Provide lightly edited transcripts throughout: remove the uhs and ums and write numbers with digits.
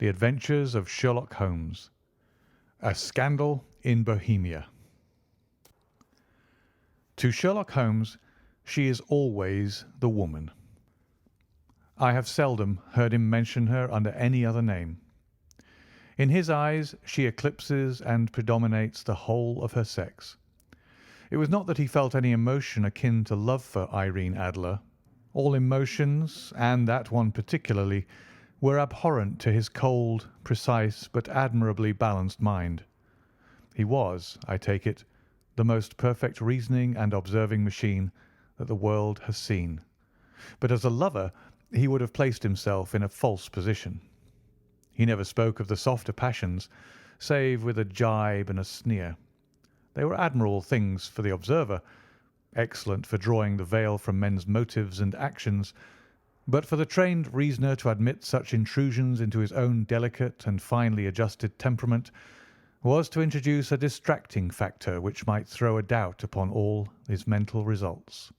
The Adventures of Sherlock Holmes. A Scandal in Bohemia. To Sherlock Holmes, she is always the woman. I have seldom heard him mention her under any other name. In his eyes she eclipses and predominates the whole of her sex. It was not that he felt any emotion akin to love for Irene Adler. All emotions, and that one particularly, were abhorrent to his cold, precise, but admirably balanced mind. He was, I take it, the most perfect reasoning and observing machine that the world has seen. But as a lover he would have placed himself in a false position. He never spoke of the softer passions, save with a gibe and a sneer. They were admirable things for the observer, excellent for drawing the veil from men's motives and actions, but for the trained reasoner to admit such intrusions into his own delicate and finely adjusted temperament was to introduce a distracting factor which might throw a doubt upon all his mental results.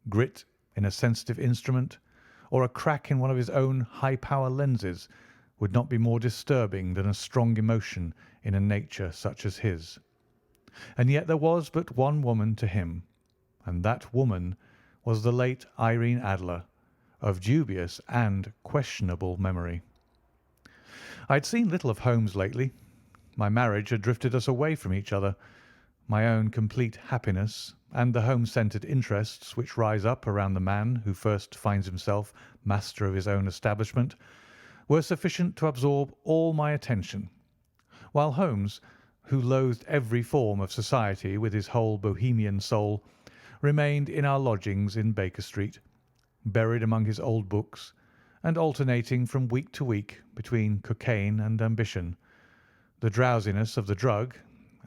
Grit in a sensitive instrument, or a crack in one of his own high-power lenses, would not be more disturbing than a strong emotion in a nature such as his. And yet there was but one woman to him, and that woman was the late Irene Adler, of dubious and questionable memory. I had seen little of Holmes lately. My marriage had drifted us away from each other. My own complete happiness and the home-centred interests which rise up around the man who first finds himself master of his own establishment were sufficient to absorb all my attention, while Holmes, who loathed every form of society with his whole Bohemian soul, remained in our lodgings in Baker Street, buried among his old books, and alternating from week to week between cocaine and ambition, the drowsiness of the drug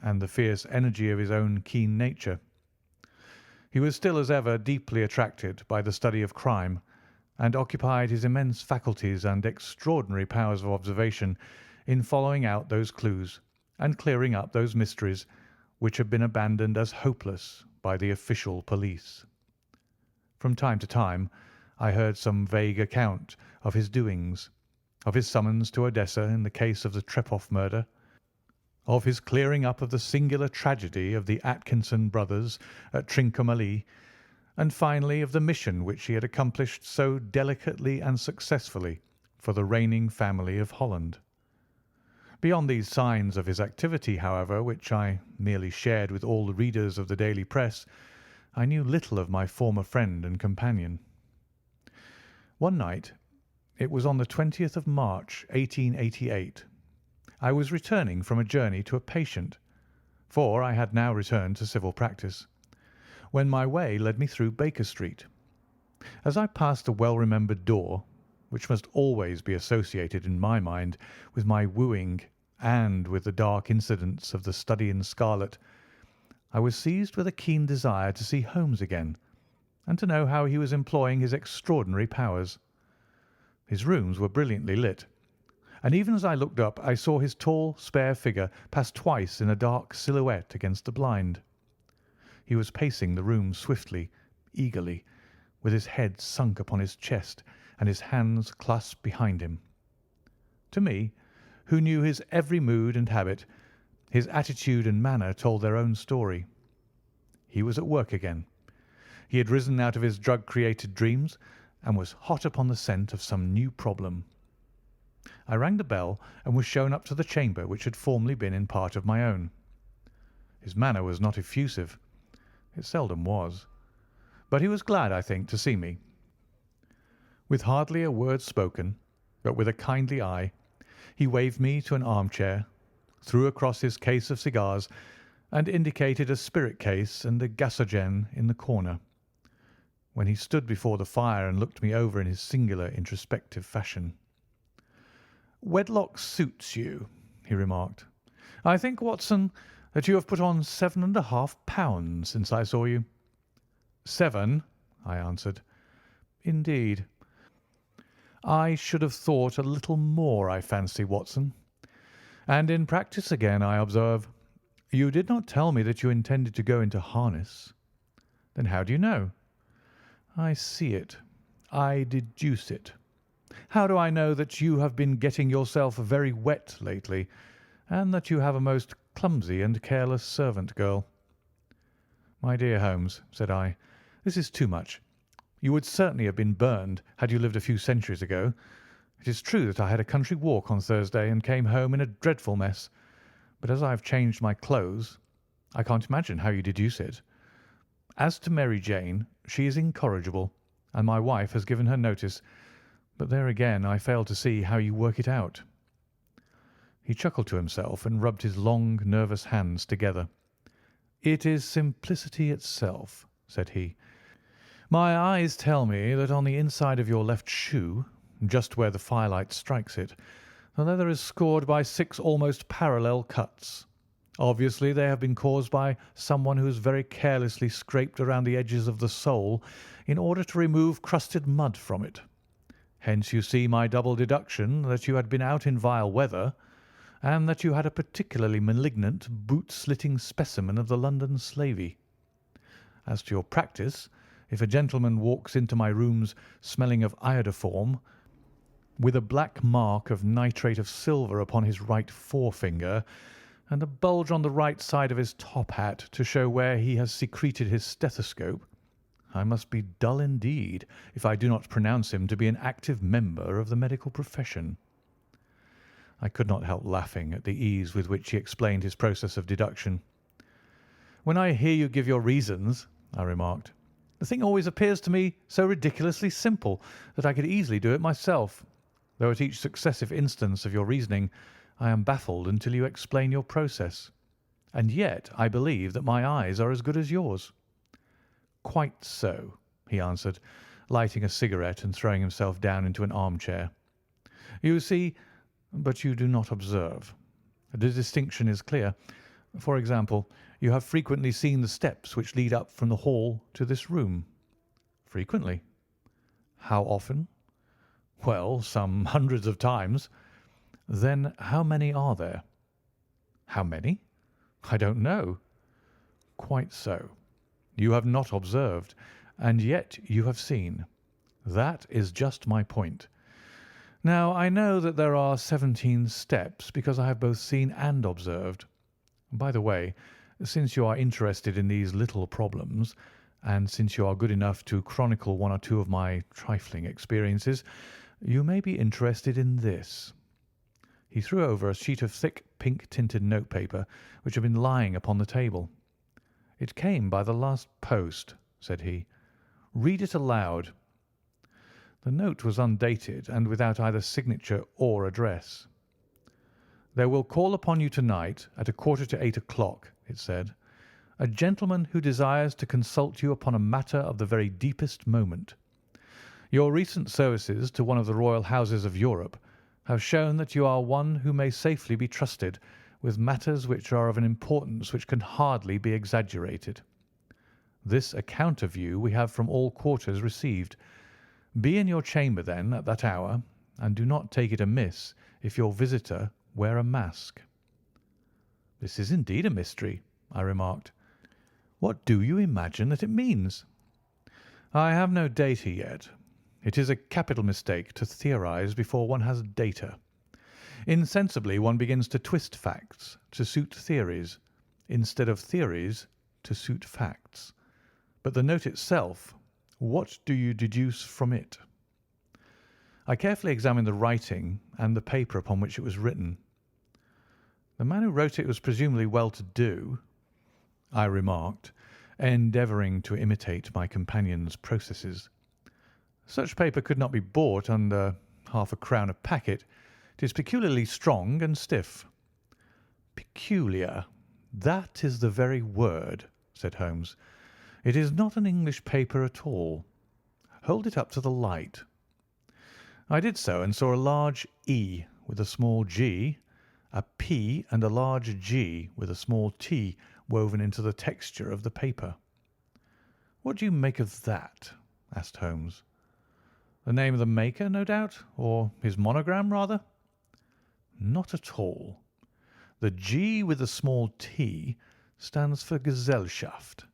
and the fierce energy of his own keen nature. He was still as ever deeply attracted by the study of crime, and occupied his immense faculties and extraordinary powers of observation in following out those clues and clearing up those mysteries which had been abandoned as hopeless by the official police. From time to time I heard some vague account of his doings, of his summons to Odessa in the case of the Trepoff murder, of his clearing up of the singular tragedy of the Atkinson brothers at Trincomalee, and finally of the mission which he had accomplished so delicately and successfully for the reigning family of Holland. Beyond these signs of his activity, however, which I merely shared with all the readers of the daily press, I knew little of my former friend and companion. One night, it was on the 20th of March, 1888, I was returning from a journey to a patient, for I had now returned to civil practice, when my way led me through Baker Street. As I passed a well-remembered door, which must always be associated in my mind with my wooing and with the dark incidents of the Study in Scarlet, I was seized with a keen desire to see Holmes again, and to know how he was employing his extraordinary powers. His rooms were brilliantly lit, and even as I looked up I saw his tall, spare figure pass twice in a dark silhouette against the blind. He was pacing the room swiftly, eagerly, with his head sunk upon his chest and his hands clasped behind him. To me, who knew his every mood and habit, his attitude and manner told their own story. He was at work again. He had risen out of his drug-created dreams and was hot upon the scent of some new problem. I rang the bell and was shown up to the chamber which had formerly been in part of my own. His manner was not effusive. It seldom was. But he was glad, I think, to see me. With hardly a word spoken, but with a kindly eye, he waved me to an armchair, threw across his case of cigars, and indicated a spirit case and a gasogen in the corner, when he stood before the fire and looked me over in his singular introspective fashion. "Wedlock suits you," he remarked. "I think, Watson, that you have put on 7½ pounds since I saw you." "7," I answered. "Indeed. I should have thought a little more, I fancy, Watson. And in practice again, I observe. You did not tell me that you intended to go into harness. Then how do you know?" "I see it. I deduce it. How do I know that you have been getting yourself very wet lately, and that you have a most clumsy and careless servant girl?" "My dear Holmes," said I, "this is too much. You would certainly have been burned had you lived a few centuries ago. It is true that I had a country walk on Thursday and came home in a dreadful mess, but as I have changed my clothes, I can't imagine how you deduce it. As to Mary Jane, she is incorrigible, and my wife has given her notice, but there again I fail to see how you work it out." He chuckled to himself and rubbed his long, nervous hands together. "It is simplicity itself," said he. "My eyes tell me that on the inside of your left shoe, just where the firelight strikes it, the leather is scored by 6 almost parallel cuts. Obviously they have been caused by someone who has very carelessly scraped around the edges of the sole in order to remove crusted mud from it. Hence you see my double deduction that you had been out in vile weather, and that you had a particularly malignant, boot-slitting specimen of the London slavey. As to your practice, if a gentleman walks into my rooms smelling of iodoform, with a black mark of nitrate of silver upon his right forefinger, and a bulge on the right side of his top hat to show where he has secreted his stethoscope, I must be dull indeed if I do not pronounce him to be an active member of the medical profession." I could not help laughing at the ease with which he explained his process of deduction. "When I hear you give your reasons," I remarked, "the thing always appears to me so ridiculously simple that I could easily do it myself, though at each successive instance of your reasoning I am baffled until you explain your process. And yet I believe that my eyes are as good as yours." "Quite so," he answered, lighting a cigarette and throwing himself down into an armchair. "You see, but you do not observe. The distinction is clear. For example, you have frequently seen the steps which lead up from the hall to this room?" "Frequently." "How often?" "Well, some hundreds of times." "Then how many are there?" "How many? I don't know." "Quite so. You have not observed, and yet you have seen. That is just my point. Now, I know that there are 17 steps because I have both seen and observed. By the way, since you are interested in these little problems, and since you are good enough to chronicle one or two of my trifling experiences, you may be interested in this." He threw over a sheet of thick pink-tinted notepaper which had been lying upon the table. "It came by the last post," said he. "Read it aloud." The note was undated and without either signature or address. "There will call upon you tonight at 7:45, it said, "a gentleman who desires to consult you upon a matter of the very deepest moment. Your recent services to one of the royal houses of Europe have shown that you are one who may safely be trusted with matters which are of an importance which can hardly be exaggerated. This account of you we have from all quarters received. Be in your chamber, then, at that hour, and do not take it amiss if your visitor wear a mask." "This is indeed a mystery," I remarked. "What do you imagine that it means?" "I have no data yet. It is a capital mistake to theorize before one has data. Insensibly one begins to twist facts to suit theories, instead of theories to suit facts. But the note itself, what do you deduce from it?" I carefully examined the writing and the paper upon which it was written. "The man who wrote it was presumably well-to-do," I remarked, endeavouring to imitate my companion's processes. "Such paper could not be bought under half-a-crown a packet. It is peculiarly strong and stiff." "Peculiar. That is the very word," said Holmes. "It is not an English paper at all. Hold it up to the light." I did so and saw a large E with a small g, a P and a large G with a small t woven into the texture of the paper. "What do you make of that?" asked Holmes. "The name of the maker, no doubt, or his monogram, rather?" "Not at all. The G with the small t stands for Gesellschaft,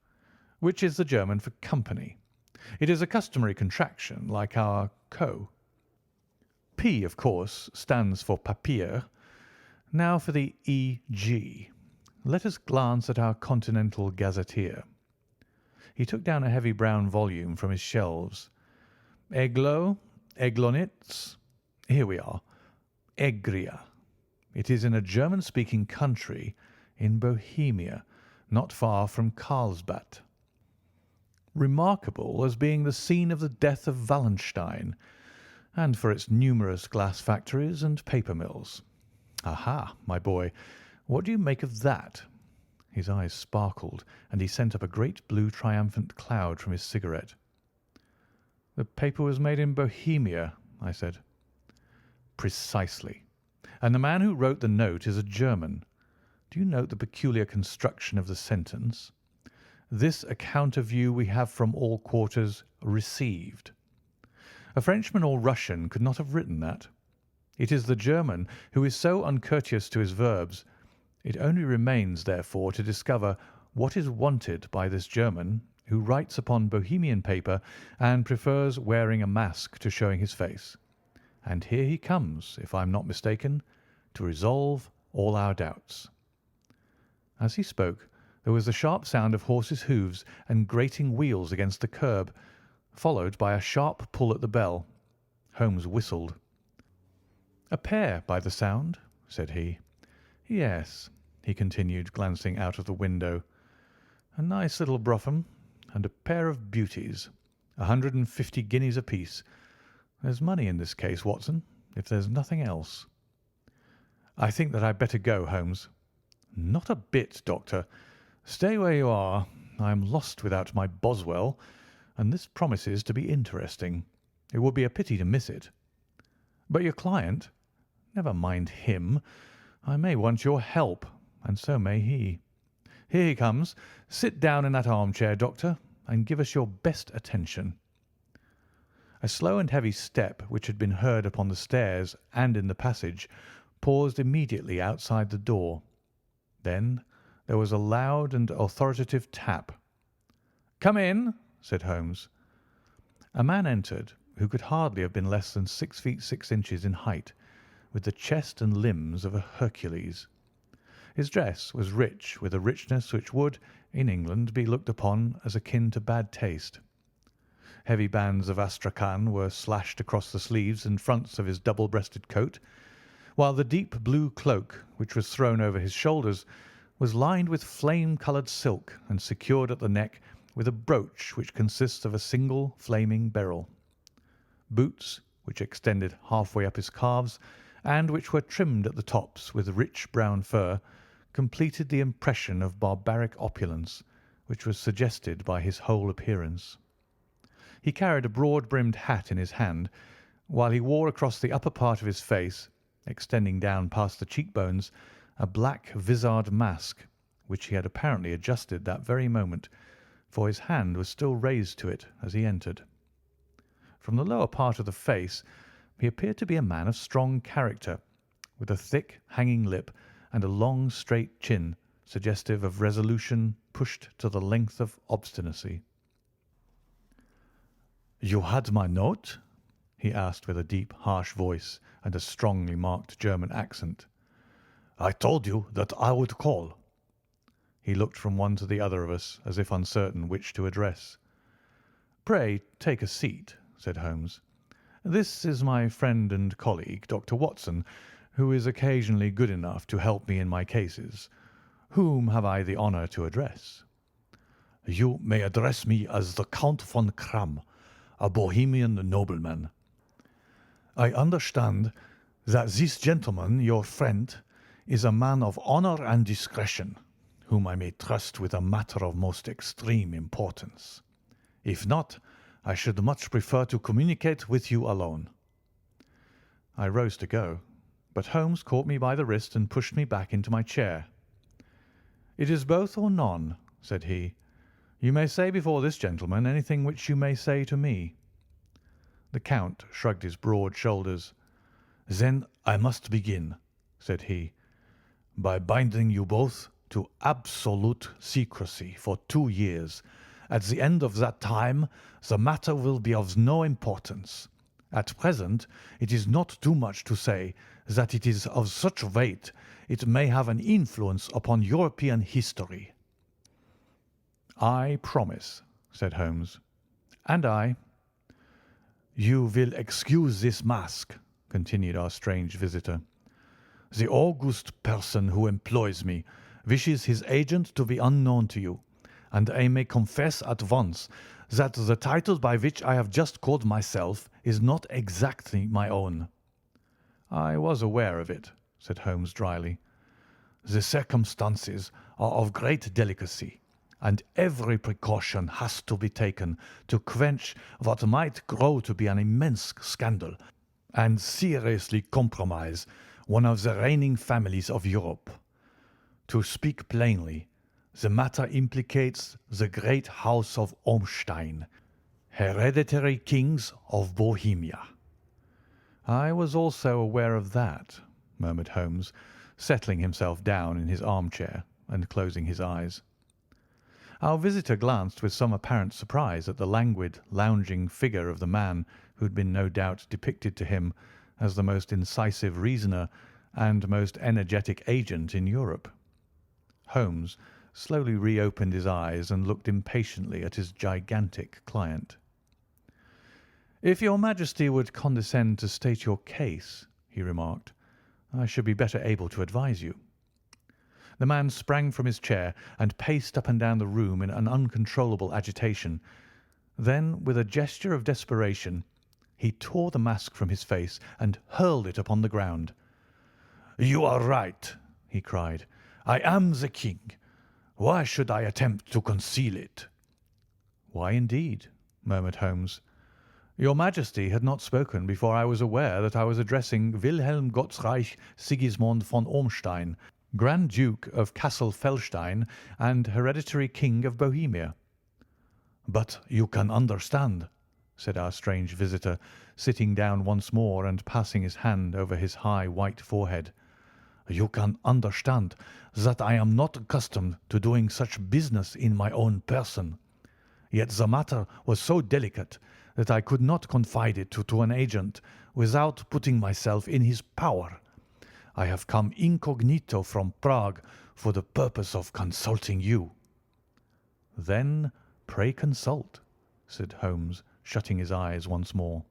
which is the German for company. It is a customary contraction, like our Co. P, of course, stands for papier. Now for the E.G. Let us glance at our Continental Gazetteer. He took down a heavy brown volume from his shelves. Eglo, Eglonitz. Here we are. Egria. It is in a German-speaking country in Bohemia, not far from Carlsbad. Remarkable as being the scene of the death of Wallenstein, and for its numerous glass factories and paper mills. Aha, my boy, what do you make of that? His eyes sparkled, and he sent up a great blue triumphant cloud from his cigarette. The paper was made in Bohemia, I said. Precisely. And the man who wrote the note is a German. Do you note the peculiar construction of the sentence? This account of you we have from all quarters received. A Frenchman or Russian could not have written that. It is the German who is so uncourteous to his verbs. It only remains, therefore, to discover what is wanted by this German who writes upon Bohemian paper and prefers wearing a mask to showing his face. And here he comes, if I am not mistaken, to resolve all our doubts. As he spoke, there was the sharp sound of horses' hoofs and grating wheels against the curb, followed by a sharp pull at the bell. Holmes whistled. "A pair, by the sound," said he. "Yes," he continued, glancing out of the window. "A nice little brougham, and a pair of beauties. 150 guineas apiece. There's money in this case, Watson, if there's nothing else." "I think that I'd better go, Holmes." "Not a bit, Doctor. Stay where you are. I am lost without my Boswell, and this promises to be interesting. It would be a pity to miss it." "But your client?" "Never mind him. I may want your help, and so may he. Here he comes. Sit down in that armchair, Doctor, and give us your best attention." A slow and heavy step, which had been heard upon the stairs and in the passage, paused immediately outside the door. Then there was a loud and authoritative tap. "Come in," said Holmes. A man entered who could hardly have been less than 6 feet 6 inches in height, with the chest and limbs of a Hercules. His dress was rich, with a richness which would, in England, be looked upon as akin to bad taste. Heavy bands of astrakhan were slashed across the sleeves and fronts of his double-breasted coat, while the deep blue cloak, which was thrown over his shoulders, was lined with flame-coloured silk and secured at the neck with a brooch which consists of a single flaming beryl. Boots, which extended half-way up his calves, and which were trimmed at the tops with rich brown fur, completed the impression of barbaric opulence which was suggested by his whole appearance. He carried a broad-brimmed hat in his hand, while he wore across the upper part of his face, extending down past the cheekbones, a black vizard mask, which he had apparently adjusted that very moment, for his hand was still raised to it as he entered. From the lower part of the face he appeared to be a man of strong character, with a thick, hanging lip and a long, straight chin, suggestive of resolution pushed to the length of obstinacy. "You had my note?" he asked with a deep, harsh voice and a strongly marked German accent. "I told you that I would call." He looked from one to the other of us, as if uncertain which to address. "Pray take a seat," said Holmes. "This is my friend and colleague, Dr. Watson, who is occasionally good enough to help me in my cases. Whom have I the honour to address?" "You may address me as the Count von Kramm, a Bohemian nobleman. I understand that this gentleman, your friend, is a man of honour and discretion, whom I may trust with a matter of most extreme importance. If not, I should much prefer to communicate with you alone." I rose to go, but Holmes caught me by the wrist and pushed me back into my chair. "It is both or none," said he. "You may say before this gentleman anything which you may say to me." The Count shrugged his broad shoulders. "Then I must begin," said he, "by binding you both to absolute secrecy for 2 years. At the end of that time the matter will be of no importance, At present, it is not too much to say that it is of such weight it may have an influence upon European history." "I promise," said Holmes. "And I." "You will excuse this mask," continued our strange visitor. "The august person who employs me wishes his agent to be unknown to you, and I may confess at once that the title by which I have just called myself is not exactly my own." "I was aware of it," said Holmes dryly. "The circumstances are of great delicacy, and every precaution has to be taken to quench what might grow to be an immense scandal and seriously compromise one of the reigning families of Europe. To speak plainly, the matter implicates the great house of Ormstein, hereditary kings of Bohemia." "I was also aware of that," murmured Holmes, settling himself down in his armchair and closing his eyes. Our visitor glanced with some apparent surprise at the languid, lounging figure of the man who had been no doubt depicted to him as the most incisive reasoner and most energetic agent in Europe. Holmes slowly reopened his eyes and looked impatiently at his gigantic client. "If your Majesty would condescend to state your case," he remarked, "I should be better able to advise you." The man sprang from his chair and paced up and down the room in an uncontrollable agitation. Then, with a gesture of desperation, he tore the mask from his face and hurled it upon the ground. "You are right," he cried. "I am the king. Why should I attempt to conceal it?" "Why, indeed?" murmured Holmes. "Your Majesty had not spoken before I was aware that I was addressing Wilhelm Gottsreich Sigismund von Ormstein, Grand Duke of Cassel-Felstein and hereditary King of Bohemia." "But you can understand," said our strange visitor, sitting down once more and passing his hand over his high white forehead. "You can understand that I am not accustomed to doing such business in my own person. Yet the matter was so delicate that I could not confide it to an agent without putting myself in his power. I have come incognito from Prague for the purpose of consulting you." "Then pray consult," said Holmes, shutting his eyes once more.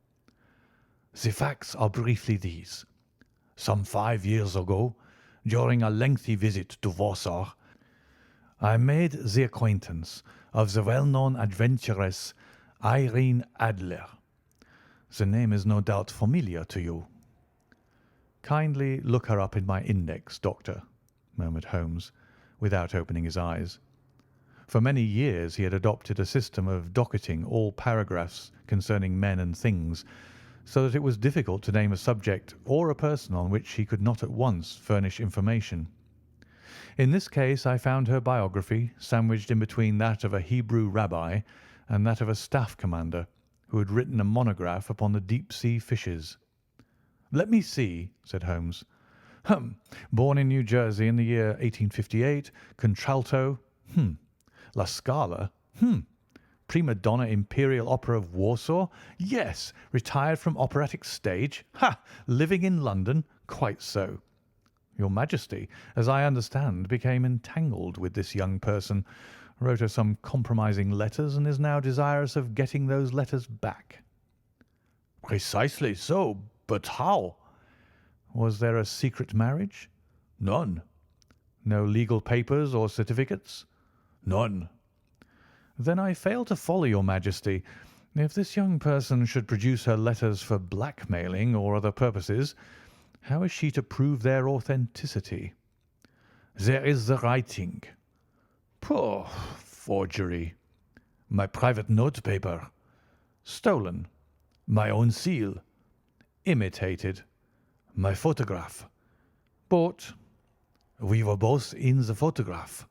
"The facts are briefly these. Some 5 years ago, during a lengthy visit to Warsaw, I made the acquaintance of the well-known adventuress Irene Adler. The name is no doubt familiar to you." "Kindly look her up in my index, Doctor," murmured Holmes, without opening his eyes. For many years he had adopted a system of docketing all paragraphs concerning men and things, so that it was difficult to name a subject or a person on which he could not at once furnish information. In this case I found her biography sandwiched in between that of a Hebrew rabbi and that of a staff commander who had written a monograph upon the deep-sea fishes. "Let me see," said Holmes. Born in New Jersey in the year 1858, contralto. La Scala. Prima donna Imperial Opera of Warsaw. Yes. Retired from operatic stage. Living in London. Quite so. Your Majesty, as I understand, became entangled with this young person, wrote her some compromising letters, and is now desirous of getting those letters back." "Precisely so. But how?" "Was there a secret marriage?" "None." "No legal papers or certificates?" "None." "Then I fail to follow your Majesty. If this young person should produce her letters for blackmailing or other purposes, how is she to prove their authenticity?" "There is the writing." "Poor forgery." "My private notepaper." "Stolen." "My own seal." "Imitated." "My photograph." "Bought." "We were both in the photograph."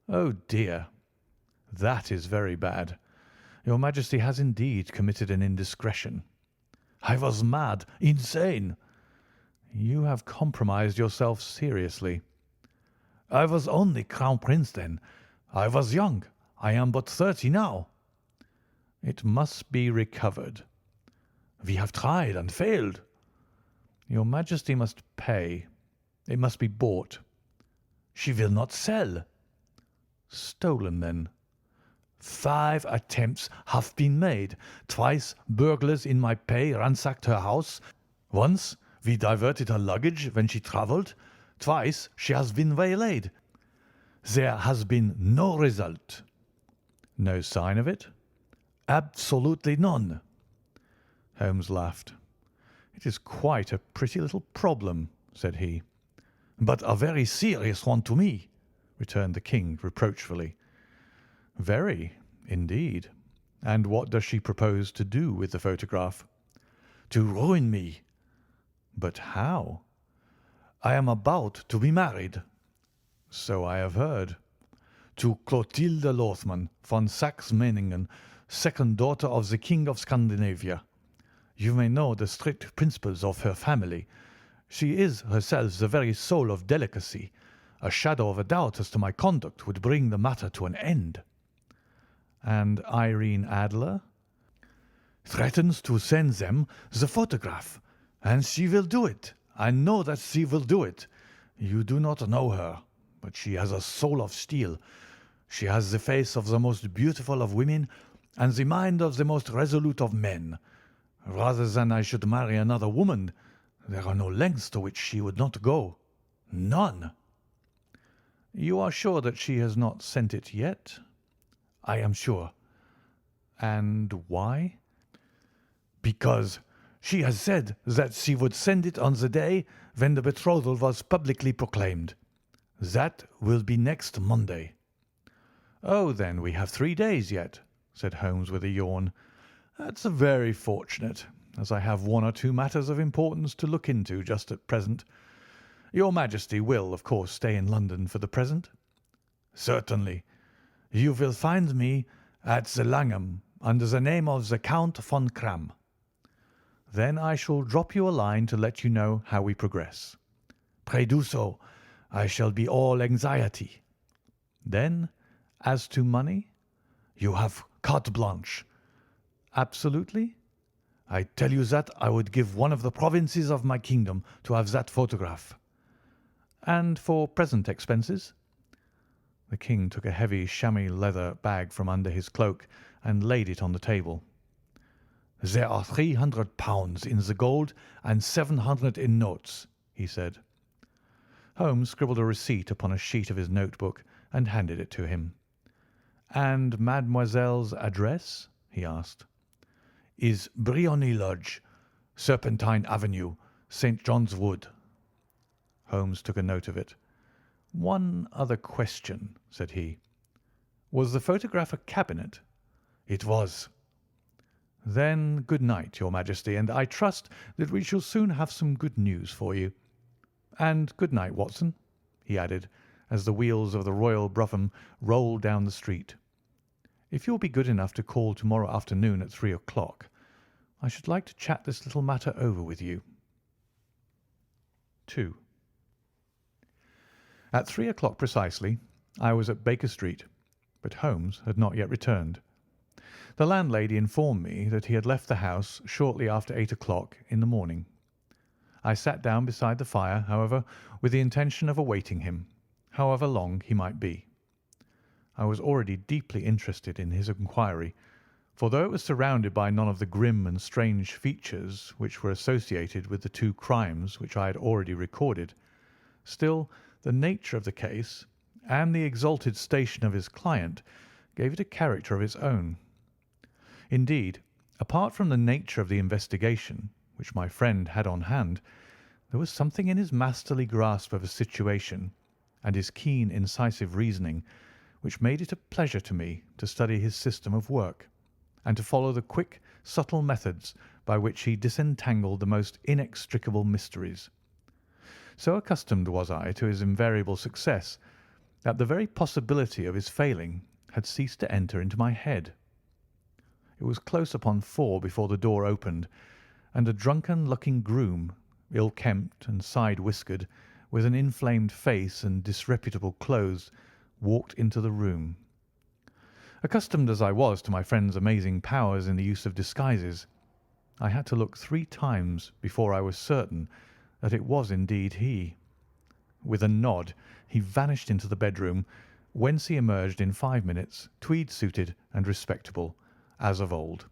"Oh dear. That is very bad. Your Majesty has indeed committed an indiscretion." "I was mad, insane." "You have compromised yourself seriously." "I was only Crown Prince then. I was young. I am but 30 now." "It must be recovered." We have tried and failed." "Your Majesty must pay. It must be bought." "She will not sell." "Stolen, then?" "5 attempts have been made. Twice burglars in my pay ransacked her house. Once we diverted her luggage when she travelled. Twice she has been waylaid. There has been no result." "No sign of it?" "Absolutely none." Holmes laughed. "It is quite a pretty little problem," said he. "But a very serious one to me," returned the king reproachfully. "Very, indeed. And what does she propose to do with the photograph?" "To ruin me." "But how?" "I am about to be married." "So I have heard." "To Clotilde Lothman von Saxe-Meiningen, second daughter of the King of Scandinavia. You may know the strict principles of her family. She is herself the very soul of delicacy. A shadow of a doubt as to my conduct would bring the matter to an end." "And Irene Adler?" "Threatens to send them the photograph. And she will do it. I know that she will do it. You do not know her, but she has a soul of steel. She has the face of the most beautiful of women and the mind of the most resolute of men. Rather than I should marry another woman, there are no lengths to which she would not go. None." "You are sure that she has not sent it yet?" "I am sure." "And why?" "Because she has said that she would send it on the day when the betrothal was publicly proclaimed. That will be next Monday." "Oh, then we have 3 days yet," said Holmes with a yawn. "That's very fortunate, as I have 1 or 2 matters of importance to look into just at present. Your Majesty will, of course, stay in London for the present?" "Certainly. You will find me at the Langham under the name of the Count von Kramm." "Then I shall drop you a line to let you know how we progress." "Pray do so. I shall be all anxiety." "Then, as to money?" "You have carte blanche." "Absolutely?" "I tell you that I would give one of the provinces of my kingdom to have that photograph." "And for present expenses?" The king took a heavy chamois leather bag from under his cloak and laid it on the table. "There are £300 in the gold and 700 in notes," he said. Holmes scribbled a receipt upon a sheet of his notebook and handed it to him. "And mademoiselle's address?" he asked. "Is Briony Lodge, Serpentine Avenue, St. John's Wood." Holmes took a note of it. "One other question," said he. "Was the photograph a cabinet?" "It was." "Then good night, Your Majesty, and I trust that we shall soon have some good news for you. And good night, Watson," he added, as the wheels of the Royal brougham rolled down the street. "If you will be good enough to call to-morrow afternoon at 3 o'clock, I should like to chat this little matter over with you." 2. At 3 o'clock precisely I was at Baker Street, but Holmes had not yet returned. The landlady informed me that he had left the house shortly after 8 o'clock in the morning. I sat down beside the fire, however, with the intention of awaiting him, however long he might be. I was already deeply interested in his inquiry, for though it was surrounded by none of the grim and strange features which were associated with the 2 crimes which I had already recorded, still the nature of the case and the exalted station of his client gave it a character of its own. Indeed, apart from the nature of the investigation which my friend had on hand, there was something in his masterly grasp of a situation and his keen, incisive reasoning which made it a pleasure to me to study his system of work, and to follow the quick, subtle methods by which he disentangled the most inextricable mysteries. So accustomed was I to his invariable success that the very possibility of his failing had ceased to enter into my head. It was close upon 4 before the door opened, and a drunken-looking groom, ill-kempt and side-whiskered, with an inflamed face and disreputable clothes, walked into the room. Accustomed as I was to my friend's amazing powers in the use of disguises, I had to look 3 times before I was certain that it was indeed he. With a nod, he vanished into the bedroom, whence he emerged in 5 minutes, tweed-suited and respectable, as of old.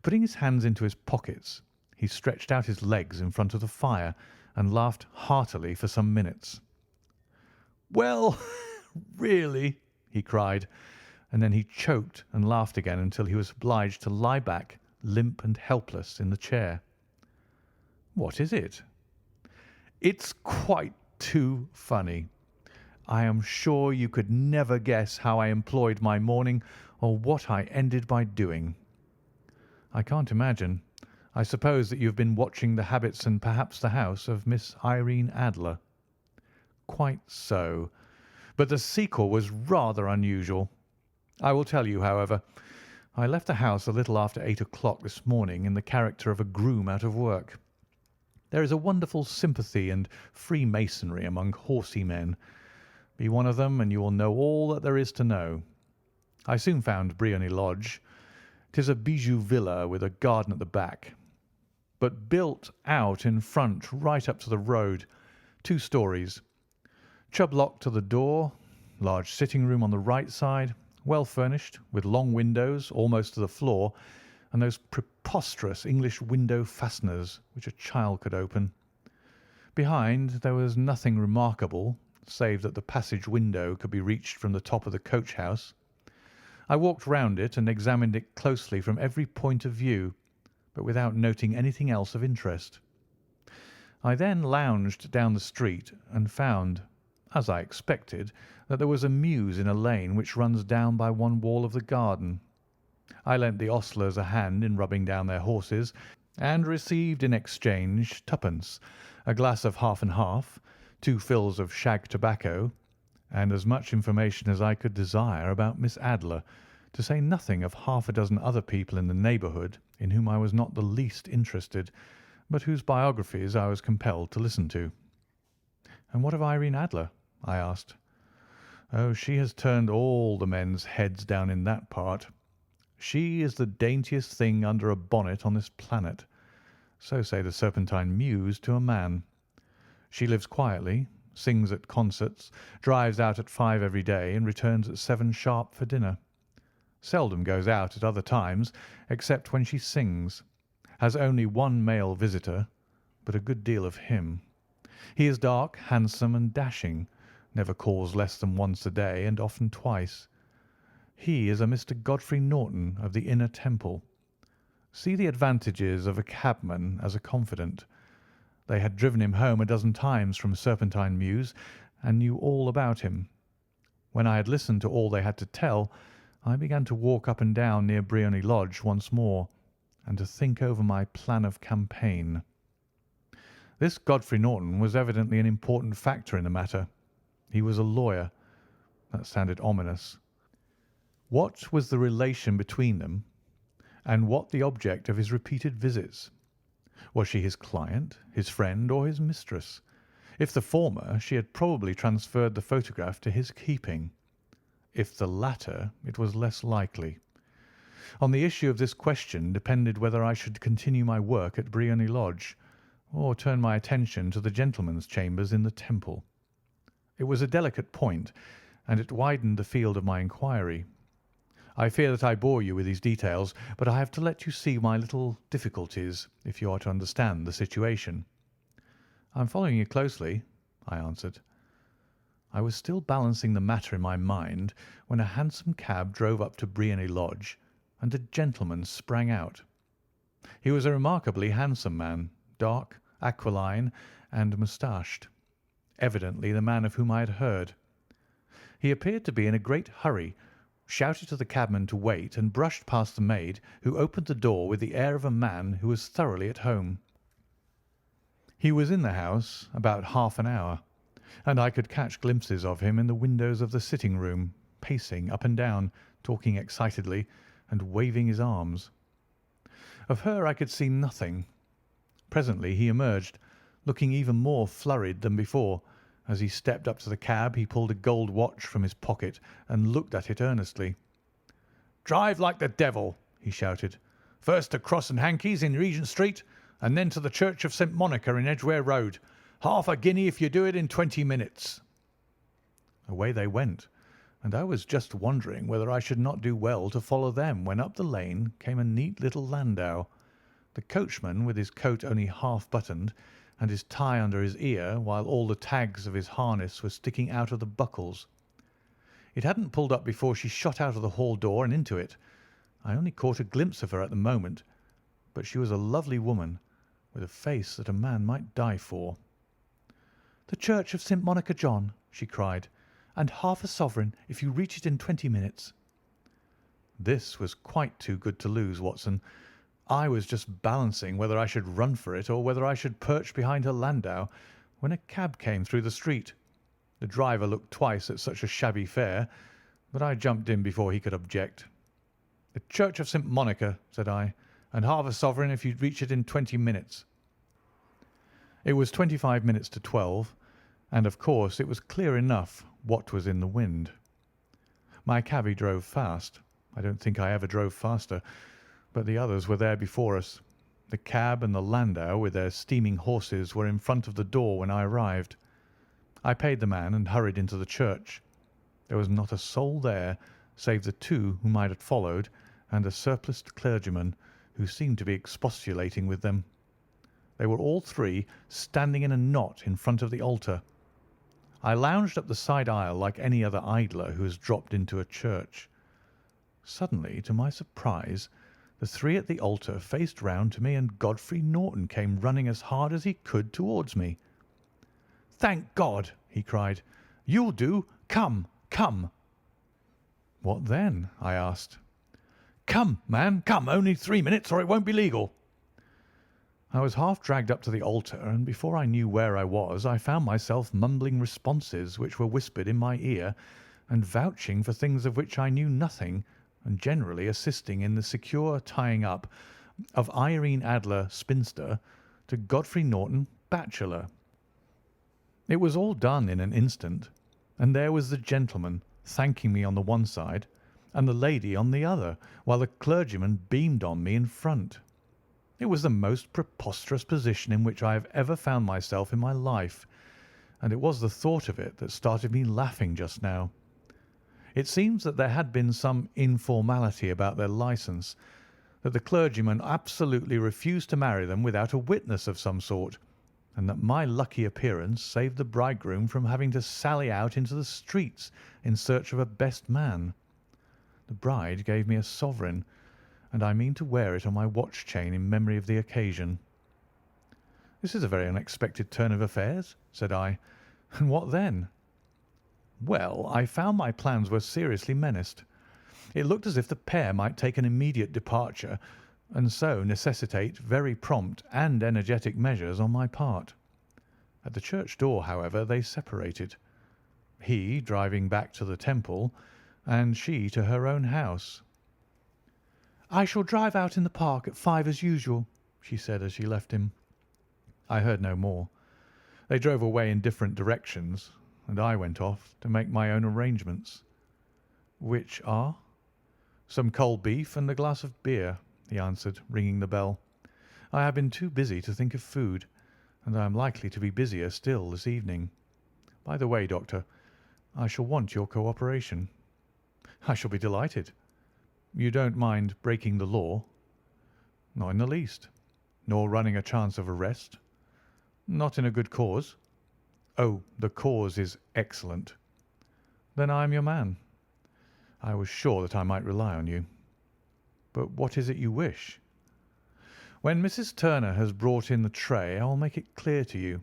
Putting his hands into his pockets, he stretched out his legs in front of the fire and laughed heartily for some minutes. "Well, really," he cried, and then he choked and laughed again until he was obliged to lie back, limp and helpless, in the chair. "What is it?" "It's quite too funny. I am sure you could never guess how I employed my morning or what I ended by doing." "I can't imagine. I suppose that you have been watching the habits and perhaps the house of Miss Irene Adler." "Quite so. But the sequel was rather unusual. I will tell you, however. I left the house a little after 8 o'clock this morning in the character of a groom out of work. There is a wonderful sympathy and freemasonry among horsey men. Be one of them, and you will know all that there is to know. I soon found Briony Lodge. 'Tis a bijou villa with a garden at the back, but built out in front right up to the road, 2 stories. Chubb lock to the door, large sitting room on the right side, well furnished, with long windows almost to the floor, and those preposterous English window fasteners which a child could open. Behind there was nothing remarkable, save that the passage window could be reached from the top of the coach house. I walked round it and examined it closely from every point of view, but without noting anything else of interest. I then lounged down the street and found, as I expected, that there was a mews in a lane which runs down by one wall of the garden. I lent the ostlers a hand in rubbing down their horses, and received in exchange 2d, a glass of half and half, 2 fills of shag tobacco, and as much information as I could desire about Miss Adler, to say nothing of half a dozen other people in the neighbourhood in whom I was not the least interested, but whose biographies I was compelled to listen to. "And what of Irene Adler?" I asked. "Oh, she has turned all the men's heads down in that part. She is the daintiest thing under a bonnet on this planet. So say the Serpentine Mews to a man. She lives quietly, sings at concerts, drives out at 5 every day, and returns at 7 sharp for dinner. Seldom goes out at other times, except when she sings. Has only 1 male visitor, but a good deal of him. He is dark, handsome, and dashing, never calls less than once a day, and often twice. He is a Mr. Godfrey Norton of the Inner Temple. See the advantages of a cabman as a confidant. They had driven him home a dozen times from Serpentine Mews, and knew all about him. When I had listened to all they had to tell, I began to walk up and down near Briony Lodge once more, and to think over my plan of campaign. This Godfrey Norton was evidently an important factor in the matter. He was a lawyer. That sounded ominous. What was the relation between them, and what the object of his repeated visits? Was she his client, his friend, or his mistress? If the former, she had probably transferred the photograph to his keeping. If the latter, it was less likely. On the issue of this question depended whether I should continue my work at Briony Lodge, or turn my attention to the gentlemen's chambers in the Temple. It was a delicate point, and it widened the field of my inquiry. I fear that I bore you with these details, but I have to let you see my little difficulties if you are to understand the situation. "I am following you closely," I answered. I was still balancing the matter in my mind when a hansom cab drove up to Briony Lodge, and a gentleman sprang out. He was a remarkably handsome man, dark, aquiline, and moustached, evidently the man of whom I had heard. He appeared to be in a great hurry, shouted to the cabman to wait, and brushed past the maid, who opened the door with the air of a man who was thoroughly at home. He was in the house about half an hour, and I could catch glimpses of him in the windows of the sitting-room, pacing up and down, talking excitedly, and waving his arms. Of her I could see nothing. Presently he emerged, looking even more flurried than before. As he stepped up to the cab, he pulled a gold watch from his pocket and looked at it earnestly. "Drive like the devil," he shouted. First to Cross and Hankey's in Regent Street, and then to the Church of St. Monica in Edgware Road. Half a guinea if you do it in 20 minutes. Away they went, and I was just wondering whether I should not do well to follow them when up the lane came a neat little landau. The coachman, with his coat only half buttoned, and his tie under his ear, while all the tags of his harness were sticking out of the buckles. It hadn't pulled up before she shot out of the hall door and into it. I only caught a glimpse of her at the moment, but she was a lovely woman, with a face that a man might die for. "The Church of St. Monica, John," she cried, "and half a sovereign if you reach it in 20 minutes." This was quite too good to lose, Watson. I was just balancing whether I should run for it or whether I should perch behind her landau when a cab came through the street. The driver looked twice at such a shabby fare, but I jumped in before he could object. "The Church of St. Monica," said I, "and half a sovereign if you reach it in 20 minutes." It was 25 minutes to 12, and of course it was clear enough what was in the wind. My cabby drove fast. I don't think I ever drove faster, but the others were there before us. The cab and the landau with their steaming horses were in front of the door when I arrived. I paid the man and hurried into the church. There was not a soul there save the two whom I had followed and a surpliced clergyman who seemed to be expostulating with them. They were all three standing in a knot in front of the altar. I lounged up the side aisle like any other idler who has dropped into a church. Suddenly, to my surprise, the three at the altar faced round to me, and Godfrey Norton came running as hard as he could towards me. "Thank God!" he cried. "You'll do. Come, come." "What then?" I asked. "Come, man, come. Only 3 minutes, or it won't be legal." I was half dragged up to the altar, and before I knew where I was, I found myself mumbling responses which were whispered in my ear, and vouching for things of which I knew nothing, and generally assisting in the secure tying up of Irene Adler, spinster, to Godfrey Norton, bachelor. It was all done in an instant, and there was the gentleman thanking me on the one side, and the lady on the other, while the clergyman beamed on me in front. It was the most preposterous position in which I have ever found myself in my life, and it was the thought of it that started me laughing just now. It seems that there had been some informality about their licence, that the clergyman absolutely refused to marry them without a witness of some sort, and that my lucky appearance saved the bridegroom from having to sally out into the streets in search of a best man. The bride gave me a sovereign, and I mean to wear it on my watch chain in memory of the occasion. "This is a very unexpected turn of affairs," said I. "And what then?" "Well, I found my plans were seriously menaced. It looked as if the pair might take an immediate departure, and so necessitate very prompt and energetic measures on my part. At the church door, however, they separated, he driving back to the Temple, and she to her own house. "I shall drive out in the park at 5 as usual," she said as she left him. I heard no more. They drove away in different directions, and I went off to make my own arrangements. "Which are?" "Some cold beef and a glass of beer," he answered, ringing the bell. "I have been too busy to think of food, and I am likely to be busier still this evening. By the way, Doctor, I shall want your cooperation." "I shall be delighted." "You don't mind breaking the law?" "Not in the least." "Nor running a chance of arrest?" "Not in a good cause." "Oh, the cause is excellent." "Then I am your man." "I was sure that I might rely on you." "But what is it you wish?" "When Mrs. Turner has brought in the tray, I will make it clear to you.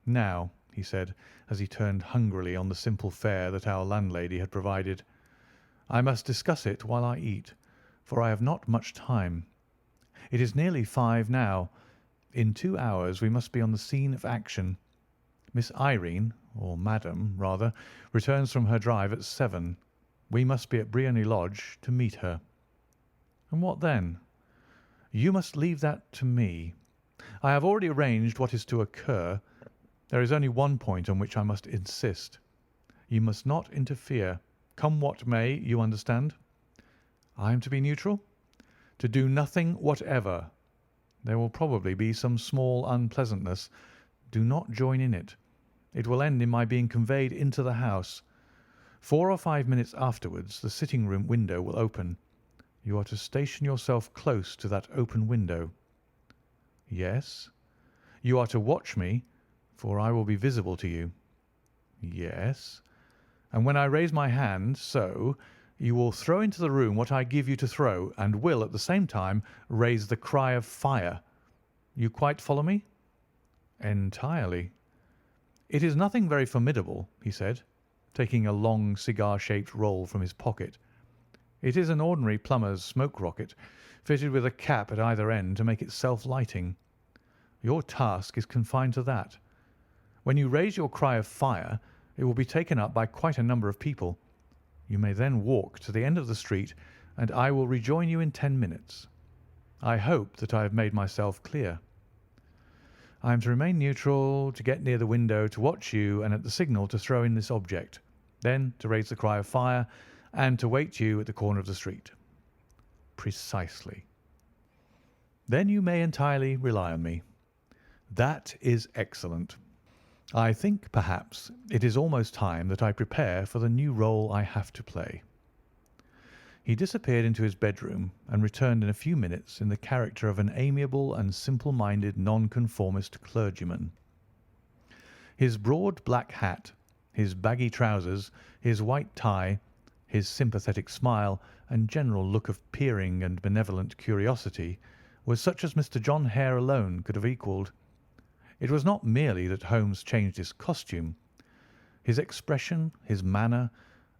Now," he said, as he turned hungrily on the simple fare that our landlady had provided, "I must discuss it while I eat, for I have not much time. It is nearly 5 now. In 2 hours we must be on the scene of action. Miss Irene, or Madam, rather, returns from her drive at 7. We must be at Briony Lodge to meet her." "And what then?" "You must leave that to me. I have already arranged what is to occur. There is only one point on which I must insist. You must not interfere. Come what may, you understand." "I am to be neutral?" to do nothing whatever. There will probably be some small unpleasantness. Do not join in it. It will end in my being conveyed into the house. 4 or 5 minutes afterwards the sitting-room window will open. You are to station yourself close to that open window. Yes. You are to watch me, for I will be visible to you. Yes. And when I raise my hand, so, you will throw into the room what I give you to throw, and will at the same time raise the cry of fire. You quite follow me? Entirely. It is nothing very formidable, he said, taking a long cigar-shaped roll from his pocket. It is an ordinary plumber's smoke rocket, fitted with a cap at either end to make it self-lighting. Your task is confined to that. When you raise your cry of fire, it will be taken up by quite a number of people. You may then walk to the end of the street, and I will rejoin you in 10 minutes. I hope that I have made myself clear. I am to remain neutral, to get near the window, to watch you, and at the signal to throw in this object, then to raise the cry of fire, and to wait you at the corner of the street. Precisely. Then you may entirely rely on me. That is excellent. I think, perhaps, it is almost time that I prepare for the new role I have to play. He disappeared into his bedroom and returned in a few minutes in the character of an amiable and simple-minded nonconformist clergyman. His broad black hat, his baggy trousers, his white tie, his sympathetic smile, and general look of peering and benevolent curiosity was such as Mr. John Hare alone could have equalled. It was not merely that Holmes changed his costume. His expression, his manner,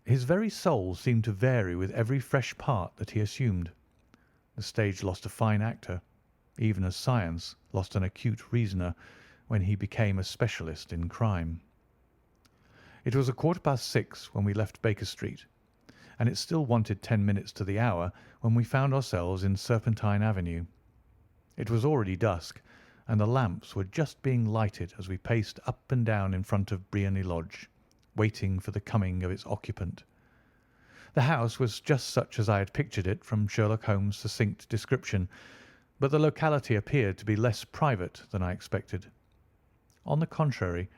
his very soul seemed to vary with every fresh part that he assumed. The stage lost a fine actor, even as science lost an acute reasoner when he became a specialist in crime. It was 6:15 when we left Baker Street, and it still wanted 10 minutes to the hour when we found ourselves in Serpentine Avenue. It was already dusk, and the lamps were just being lighted as we paced up and down in front of Briony Lodge, waiting for the coming of its occupant. The house was just such as I had pictured it from Sherlock Holmes' succinct description, but the locality appeared to be less private than I expected. On the contrary,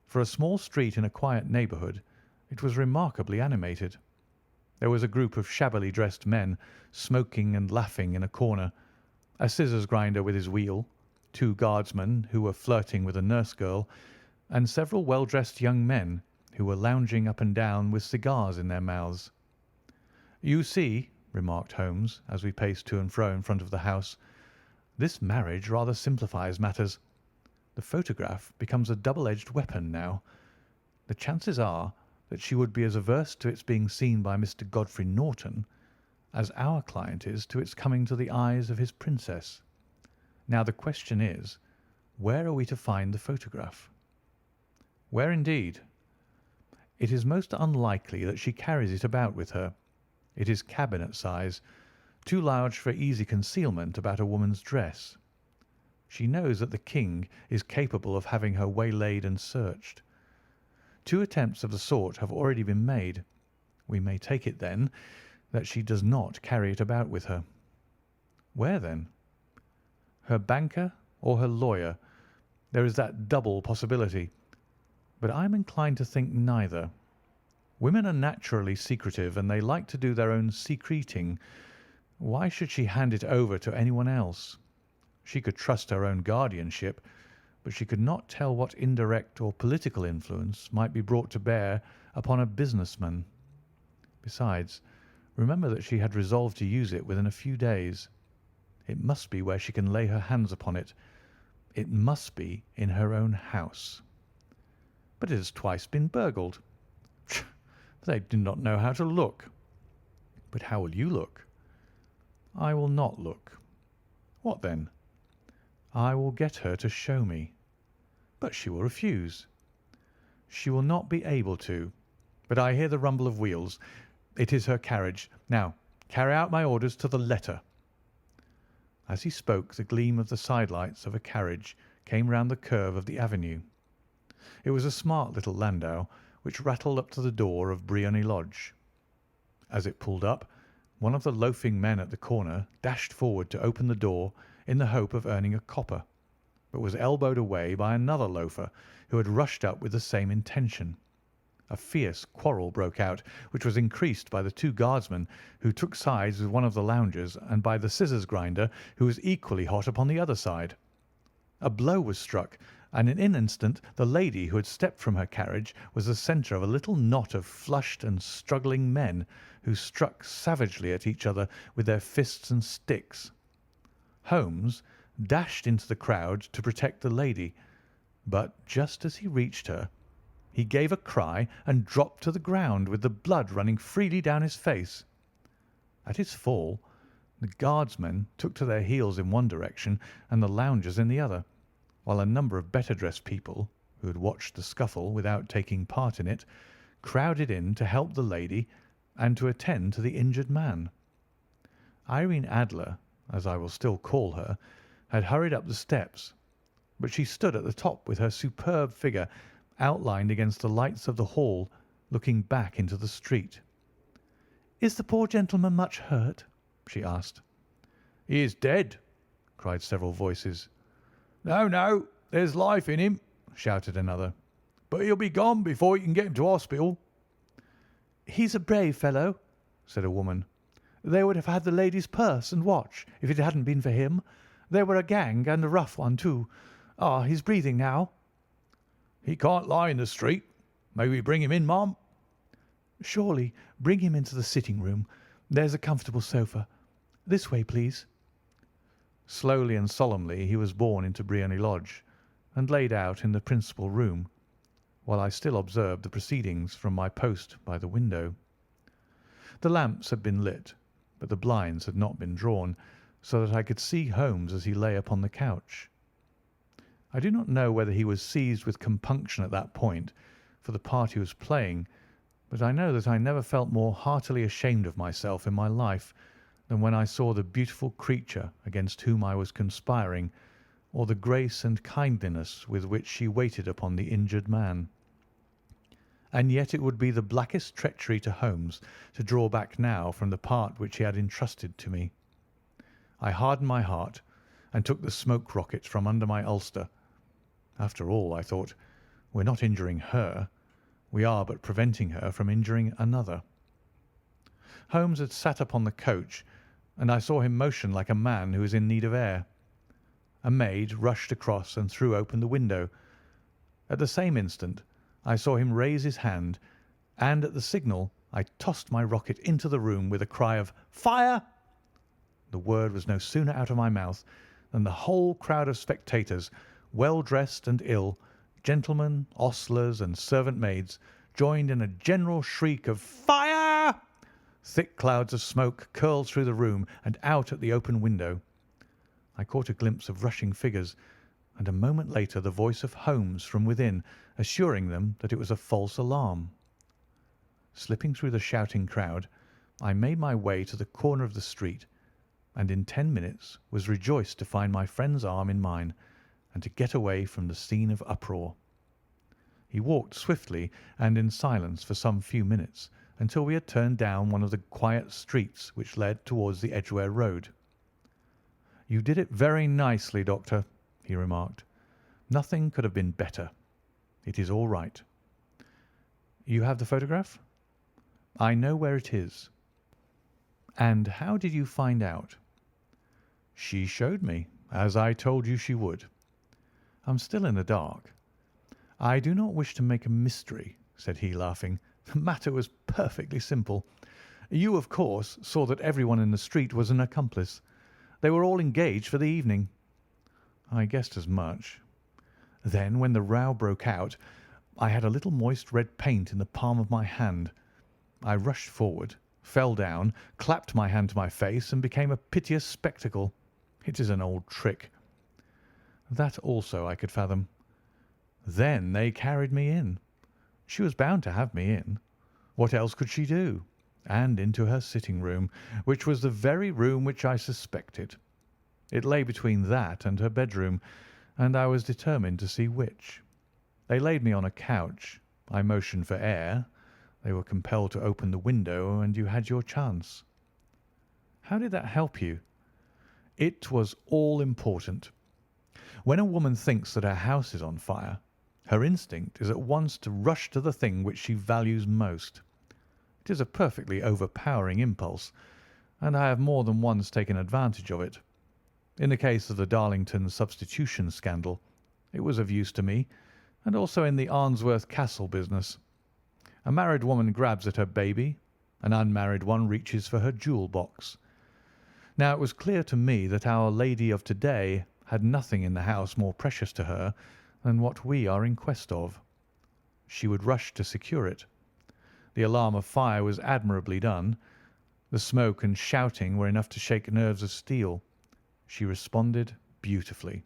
for a small street in a quiet neighbourhood, it was remarkably animated. There was a group of shabbily dressed men smoking and laughing in a corner, a scissors grinder with his wheel, 2 guardsmen who were flirting with a nurse girl, and several well-dressed young men who were lounging up and down with cigars in their mouths. "You see," remarked Holmes, as we paced to and fro in front of the house, "this marriage rather simplifies matters. The photograph becomes a double-edged weapon now. The chances are that she would be as averse to its being seen by Mr. Godfrey Norton as our client is to its coming to the eyes of his princess. Now the question is, where are we to find the photograph?" "Where indeed?" "It is most unlikely that she carries it about with her. It is cabinet size, too large for easy concealment about a woman's dress. She knows that the king is capable of having her waylaid and searched. 2 attempts of the sort have already been made. We may take it, then, that she does not carry it about with her." "Where, then?" "Her banker or her lawyer. There is that double possibility. But I am inclined to think neither. Women are naturally secretive, and they like to do their own secreting. Why should she hand it over to anyone else? She could trust her own guardianship, but she could not tell what indirect or political influence might be brought to bear upon a businessman. Besides, remember that she had resolved to use it within a few days. It must be where she can lay her hands upon it. It must be in her own house." "But it has twice been burgled." "They do not know how to look." "But how will you look?" "I will not look." "What then?" "I will get her to show me." "But she will refuse." "She will not be able to. But I hear the rumble of wheels. It is her carriage. Now carry out my orders to the letter." As he spoke, the gleam of the sidelights of a carriage came round the curve of the avenue. It was a smart little landau which rattled up to the door of Briony Lodge. As it pulled up, one of the loafing men at the corner dashed forward to open the door in the hope of earning a copper, but was elbowed away by another loafer who had rushed up with the same intention. A fierce quarrel broke out, which was increased by the two guardsmen who took sides with one of the loungers and by the scissors grinder who was equally hot upon the other side. A blow was struck, and in an instant the lady who had stepped from her carriage was the centre of a little knot of flushed and struggling men who struck savagely at each other with their fists and sticks. Holmes dashed into the crowd to protect the lady, but just as he reached her, he gave a cry and dropped to the ground with the blood running freely down his face. At his fall, the guardsmen took to their heels in one direction and the loungers in the other, while a number of better-dressed people, who had watched the scuffle without taking part in it, crowded in to help the lady and to attend to the injured man. Irene Adler, as I will still call her, had hurried up the steps, but she stood at the top with her superb figure outlined against the lights of the hall, looking back into the street. "Is the poor gentleman much hurt?" she asked. "He is dead," cried several voices. "No, no, there's life in him," shouted another. "But he'll be gone before you can get him to hospital." "He's a brave fellow," said a woman. "They would have had the lady's purse and watch if it hadn't been for him. They were a gang, and a rough one, too. Ah, he's breathing now." "He can't lie in the street. May we bring him in, ma'am?" "Surely. Bring him into the sitting-room. There's a comfortable sofa. This way, please." Slowly and solemnly he was borne into Briony Lodge and laid out in the principal room, while I still observed the proceedings from my post by the window. The lamps had been lit, but the blinds had not been drawn, so that I could see Holmes as he lay upon the couch. I do not know whether he was seized with compunction at that point for the part he was playing, but I know that I never felt more heartily ashamed of myself in my life than when I saw the beautiful creature against whom I was conspiring, or the grace and kindliness with which she waited upon the injured man. And yet it would be the blackest treachery to Holmes to draw back now from the part which he had entrusted to me. I hardened my heart and took the smoke rocket from under my ulster. After all, I thought, we're not injuring her. We are but preventing her from injuring another. Holmes had sat upon the coach, and I saw him motion like a man who is in need of air. A maid rushed across and threw open the window. At the same instant I saw him raise his hand, and at the signal I tossed my rocket into the room with a cry of "Fire!" The word was no sooner out of my mouth than the whole crowd of spectators, well dressed and ill, gentlemen, ostlers, and servant maids, joined in a general shriek of "Fire!" Thick clouds of smoke curled through the room and out at the open window. I caught a glimpse of rushing figures, and a moment later the voice of Holmes from within, assuring them that it was a false alarm. Slipping through the shouting crowd, I made my way to the corner of the street, and in 10 minutes was rejoiced to find my friend's arm in mine and to get away from the scene of uproar. He walked swiftly and in silence for some few minutes until we had turned down one of the quiet streets which led towards the Edgware Road. "You did it very nicely, Doctor," he remarked. "Nothing could have been better. It is all right." "You have the photograph?" "I know where it is." "And how did you find out?" "She showed me, as I told you she would." "I'm still in the dark." "I do not wish to make a mystery," said he, laughing. "The matter was perfectly simple. You, of course, saw that everyone in the street was an accomplice. They were all engaged for the evening." "I guessed as much." "Then, when the row broke out, I had a little moist red paint in the palm of my hand. I rushed forward, fell down, clapped my hand to my face, and became a piteous spectacle. It is an old trick." "That also I could fathom." "Then they carried me in. She was bound to have me in. What else could she do? And into her sitting-room, which was the very room which I suspected. It lay between that and her bedroom, and I was determined to see which. They laid me on a couch. I motioned for air. They were compelled to open the window, and you had your chance." How did that help you? It was all important. When a woman thinks that her house is on fire, her instinct is at once to rush to the thing which she values most. It is a perfectly overpowering impulse, and I have more than once taken advantage of it. In the case of the Darlington substitution scandal, it was of use to me, and also in the Arnsworth Castle business. A married woman grabs at her baby, an unmarried one reaches for her jewel box. Now it was clear to me that our lady of to-day had nothing in the house more precious to her than what we are in quest of. She would rush to secure it. The alarm of fire was admirably done. The smoke and shouting were enough to shake nerves of steel. She responded beautifully.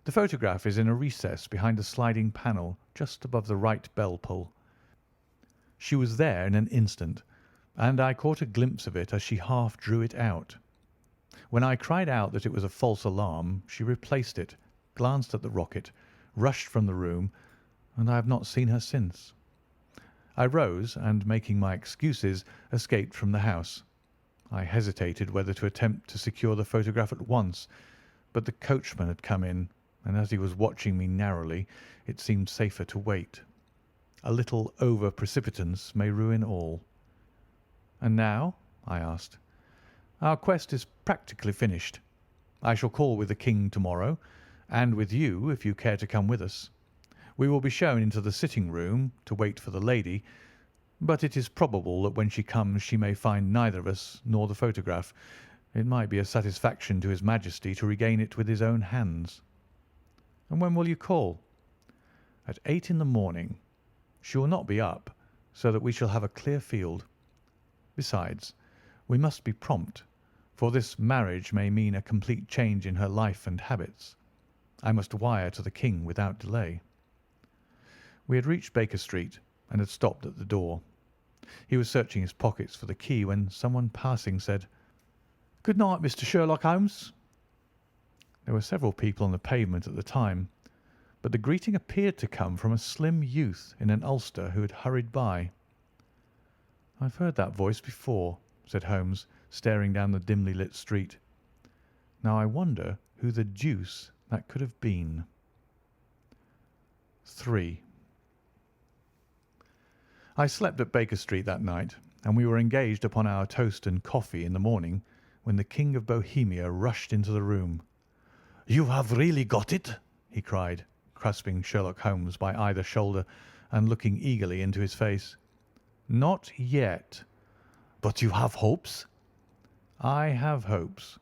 The photograph is in a recess behind a sliding panel just above the right bell pull. She was there in an instant, and I caught a glimpse of it as she half drew it out. When I cried out that it was a false alarm, she replaced it, glanced at the rocket, rushed from the room, and I have not seen her since. I rose and, making my excuses, escaped from the house. I hesitated whether to attempt to secure the photograph at once, but the coachman had come in, and as he was watching me narrowly, it seemed safer to wait. A little over-precipitance may ruin all. "And now?" I asked. "Our quest is practically finished. I shall call with the King tomorrow, and with you if you care to come with us. We will be shown into the sitting-room to wait for the lady, but it is probable that when she comes she may find neither of us nor the photograph. It might be a satisfaction to His Majesty to regain it with his own hands." "And when will you call?" "At 8 in the morning. She will not be up, so that we shall have a clear field. Besides, we must be prompt, for this marriage may mean a complete change in her life and habits. I must wire to the King without delay." We had reached Baker Street and had stopped at the door. He was searching his pockets for the key when someone passing said, "Good night, Mr. Sherlock Holmes." There were several people on the pavement at the time, but the greeting appeared to come from a slim youth in an ulster who had hurried by. "I've heard that voice before," said Holmes, staring down the dimly lit street. "Now I wonder who the deuce that could have been." 3. I slept at Baker Street that night, and we were engaged upon our toast and coffee in the morning when the King of Bohemia rushed into the room. "You have really got it?" he cried, grasping Sherlock Holmes by either shoulder and looking eagerly into his face. "Not yet." "But you have hopes?" "I have hopes."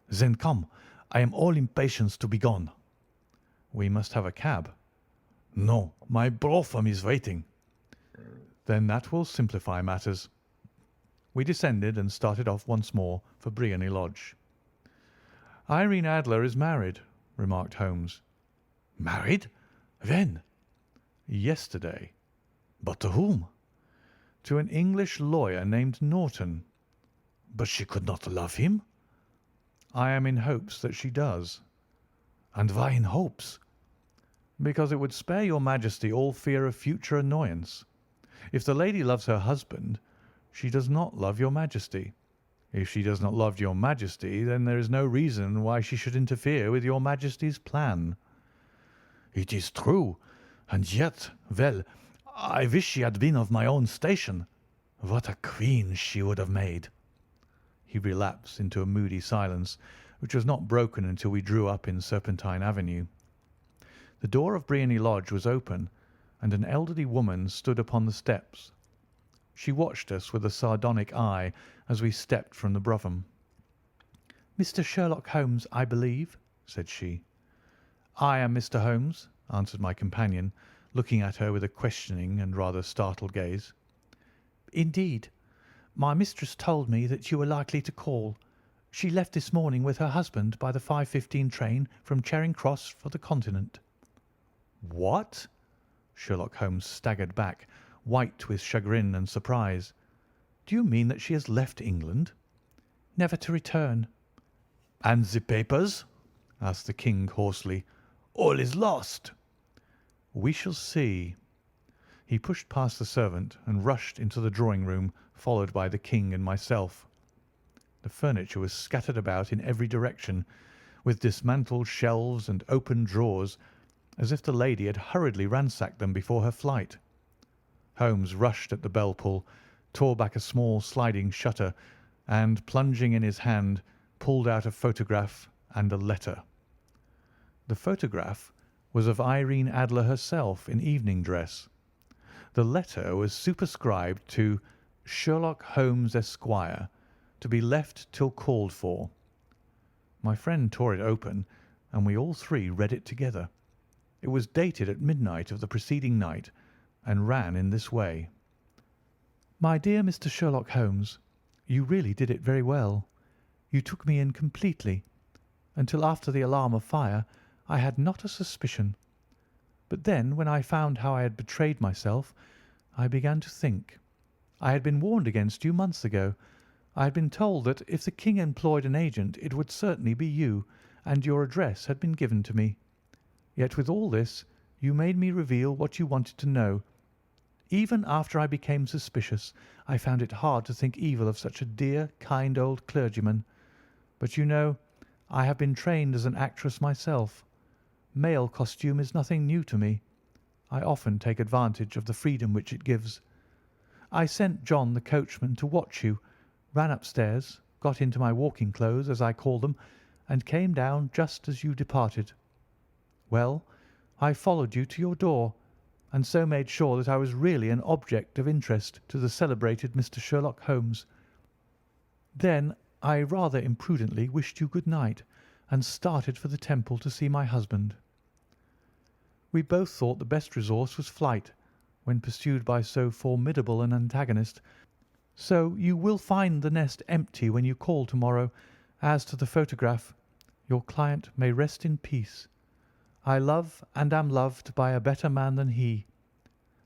"Then come. I am all impatience to be gone." "We must have a cab." "No, my brougham is waiting." "Then that will simplify matters." We descended and started off once more for Briony Lodge. "Irene Adler is married," remarked Holmes. "Married? When?" "Yesterday." "But to whom?" "To an English lawyer named Norton." "But she could not love him?" "I am in hopes that she does." "And why in hopes?" "Because it would spare your Majesty all fear of future annoyance. If the lady loves her husband, she does not love your Majesty. If she does not love your Majesty, then there is no reason why she should interfere with your Majesty's plan." "It is true, and yet, well, I wish she had been of my own station. What a queen she would have made!" He relapsed into a moody silence, which was not broken until we drew up in Serpentine Avenue. The door of Briony Lodge was open, and an elderly woman stood upon the steps. She watched us with a sardonic eye as we stepped from the brougham. "Mr. Sherlock Holmes, I believe," said she. "I am Mr. Holmes," answered my companion, looking at her with a questioning and rather startled gaze. "Indeed. My mistress told me that you were likely to call. She left this morning with her husband by the 5:15 train from Charing Cross for the Continent." "What?" Sherlock Holmes staggered back, white with chagrin and surprise. "Do you mean that she has left England?" "Never to return." "And the papers?" asked the King hoarsely. "All is lost." "We shall see." He pushed past the servant and rushed into the drawing-room, followed by the King and myself. The furniture was scattered about in every direction, with dismantled shelves and open drawers, as if the lady had hurriedly ransacked them before her flight. Holmes rushed at the bell-pull, tore back a small sliding shutter, and, plunging in his hand, pulled out a photograph and a letter. The photograph was of Irene Adler herself in evening dress. The letter was superscribed to Sherlock Holmes, Esquire, to be left till called for. My friend tore it open, and we all three read it together. It was dated at midnight of the preceding night, and ran in this way: "My dear Mr. Sherlock Holmes, you really did it very well. You took me in completely. Until after the alarm of fire, I had not a suspicion. But then, when I found how I had betrayed myself, I began to think. I had been warned against you months ago. I had been told that if the King employed an agent it would certainly be you, and your address had been given to me. Yet with all this you made me reveal what you wanted to know. Even after I became suspicious, I found it hard to think evil of such a dear, kind old clergyman. But you know, I have been trained as an actress myself. Male costume is nothing new to me. I often take advantage of the freedom which it gives. I sent John the coachman to watch you, ran upstairs, got into my walking clothes, as I call them, and came down just as you departed. Well, I followed you to your door, and so made sure that I was really an object of interest to the celebrated Mr. Sherlock Holmes. Then I rather imprudently wished you good night, and started for the Temple to see my husband. We both thought the best resource was flight, when pursued by so formidable an antagonist, so you will find the nest empty when you call to-morrow. As to the photograph, your client may rest in peace. I love and am loved by a better man than he.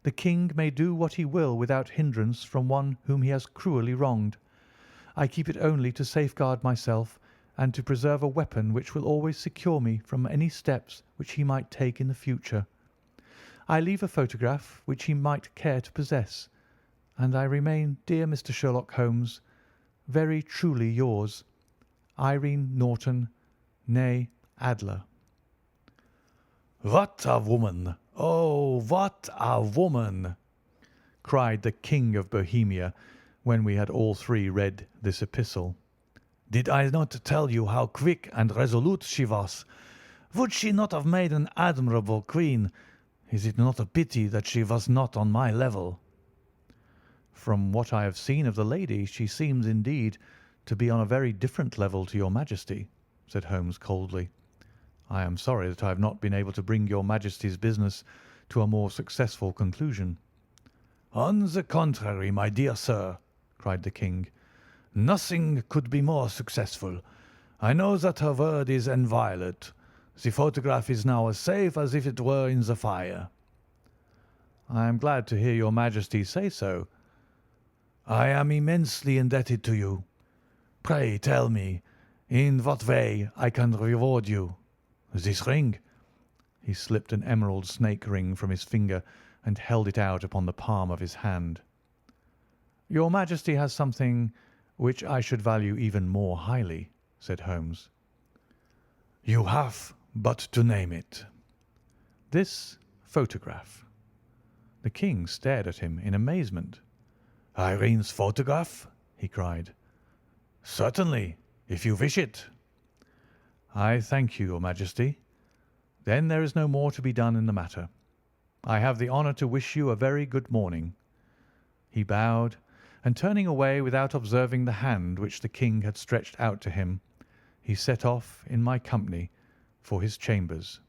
The King may do what he will without hindrance from one whom he has cruelly wronged. I keep it only to safeguard myself, and to preserve a weapon which will always secure me from any steps which he might take in the future. I leave a photograph which he might care to possess, and I remain, dear Mr. Sherlock Holmes, very truly yours, Irene Norton, née Adler." "What a woman! Oh, what a woman!" cried the King of Bohemia, when we had all three read this epistle. "Did I not tell you how quick and resolute she was? Would she not have made an admirable queen? Is it not a pity that she was not on my level?" "From what I have seen of the lady, she seems, indeed, to be on a very different level to your Majesty," said Holmes coldly. "I am sorry that I have not been able to bring your Majesty's business to a more successful conclusion." "On the contrary, my dear sir," cried the King, "nothing could be more successful. I know that her word is inviolate. The photograph is now as safe as if it were in the fire." "I am glad to hear your Majesty say so." "I am immensely indebted to you. Pray tell me in what way I can reward you. This ring?" He slipped an emerald snake ring from his finger and held it out upon the palm of his hand. "Your Majesty has something which I should value even more highly," said Holmes. "You have but to name it." "This photograph." The King stared at him in amazement. "Irene's photograph?" he cried. "Certainly, if you wish it." "I thank you, your Majesty. Then there is no more to be done in the matter. I have the honour to wish you a very good morning." He bowed, and turning away without observing the hand which the King had stretched out to him, he set off in my company for his chambers.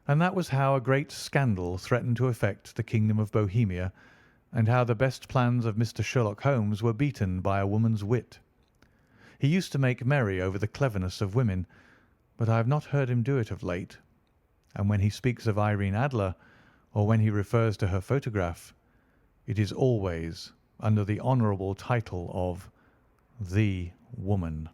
And that was how a great scandal threatened to affect the kingdom of Bohemia, and how the best plans of Mr. Sherlock Holmes were beaten by a woman's wit. He used to make merry over the cleverness of women, but I have not heard him do it of late, and when he speaks of Irene Adler, or when he refers to her photograph, it is always under the honourable title of the woman.